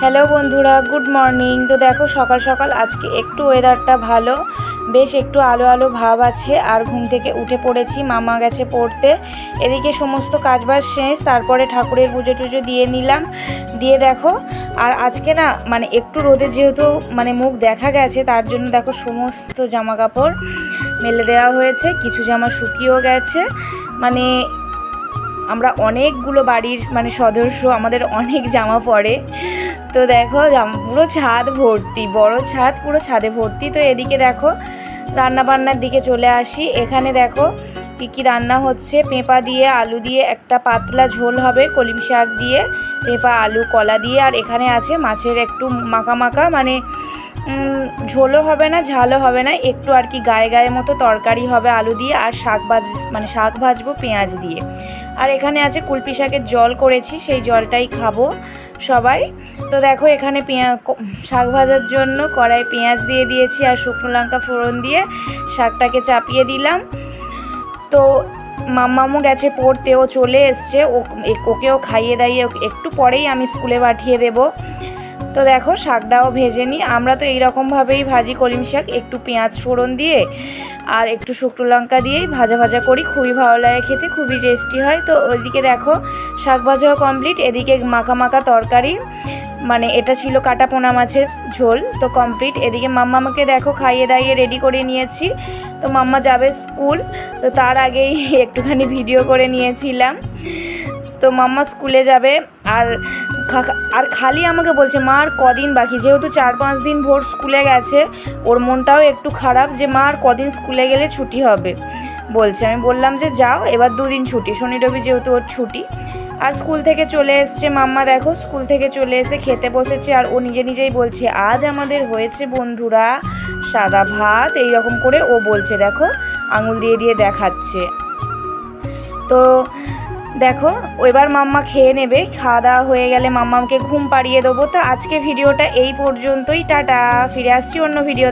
Hello বন্ধুরা, good morning. তো দেখো সকাল সকাল আজকে একটু ওয়েদারটা ভালো, বেশ একটু আলো আলো ভাব আছে। আর ঘুম থেকে উঠে পড়েছি, মামা গেছে পড়তে। এদিকে সমস্ত কাজবাজ শেষ, তারপরে ঠাকুরের পুজো টুজো দিয়ে নিলাম, দিয়ে দেখো। আর আজকে না মানে একটু রোদে যেহেতু মানে মুখ দেখা গেছে, তার জন্য দেখো সমস্ত জামা কাপড় মেলে দেওয়া হয়েছে, কিছু জামা শুকিয়েও গেছে। মানে আমরা অনেকগুলো বাড়ির মানে সদস্য, আমাদের অনেক জামা পড়ে। তো দেখো পুরো ছাদ ভর্তি, বড় ছাদ, পুরো ছাদে ভর্তি। তো এদিকে দেখো রান্না বান্নার দিকে চলে আসি। এখানে দেখো কী কী রান্না হচ্ছে। পেঁপা দিয়ে আলু দিয়ে একটা পাতলা ঝোল হবে, কলমি শাক দিয়ে, পেঁপা আলু কলা দিয়ে। আর এখানে আছে মাছের একটু মাখা মাখা, মানে ঝোলও হবে না ঝালও হবে না, একটু আর কি গায়ে গায়ে মতো তরকারি হবে আলু দিয়ে। আর শাক শাক ভাজবো পেঁয়াজ দিয়ে। আর এখানে আছে কুলপি শাকের জল করেছি, সেই জলটাই খাবো সবাই। তো দেখো এখানে শাক ভাজার জন্য কড়াই পেঁয়াজ দিয়ে দিয়েছি, আর শুকনো লঙ্কা ফোড়ন দিয়ে শাকটাকে চাপিয়ে দিলাম। তো মাম্মামও গেছে পড়তে, ও চলে এসছে, ওকেও খাইয়ে দাইয়ে একটু পরেই আমি স্কুলে পাঠিয়ে দেবো। তো দেখো শাকটাও ভেজে নিই। আমরা তো এইরকমভাবেই ভাজি কলমি শাক, একটু পেঁয়াজ ফোড়ন দিয়ে আর একটু শুকনো লঙ্কা দিয়েই ভাজা ভাজা করি, খুবই ভালো লাগে খেতে, খুবই টেস্টি হয়। তো ওইদিকে দেখো শাক ভাজাও কমপ্লিট, এদিকে মাখা মাখা তরকারি, মানে এটা ছিল কাটা পোনা মাছের ঝোল, তো কমপ্লিট। এদিকে মাম্মাকে দেখো খাইয়ে দাইয়ে রেডি করে নিয়েছি। তো মাম্মা যাবে স্কুল, তো তার আগেই একটুখানি ভিডিও করে নিয়েছিলাম। তো মাম্মা স্কুলে যাবে, আর খালি আমাকে বলছে মা আর কদিন বাকি, যেহেতু 4-5 দিন ভোর স্কুলে গেছে, ওর মনটাও একটু খারাপ যে মা আর কদিন স্কুলে গেলে ছুটি হবে বলছে। আমি বললাম যে যাও, এবার 2 দিন ছুটি, শনি রবি যেহেতু ওর ছুটি। আর স্কুল থেকে চলে এসছে মাম্মা, দেখো স্কুল থেকে চলে এসে খেতে বসেছে। আর ও নিজেই বলছে আজ আমাদের হয়েছে বন্ধুরা সাদা ভাত, এইরকম করে ও বলছে, দেখো আঙুল দিয়ে দিয়ে দেখাচ্ছে। তো দেখো এবার মাম্মা খেয়ে নেবে, খাওয়া দাওয়া হয়ে গেলে মাম্মাকে ঘুম পাড়িয়ে দেবো। তো আজকে ভিডিওটা এই পর্যন্তই, টাটা, ফিরে আসছি অন্য ভিডিও।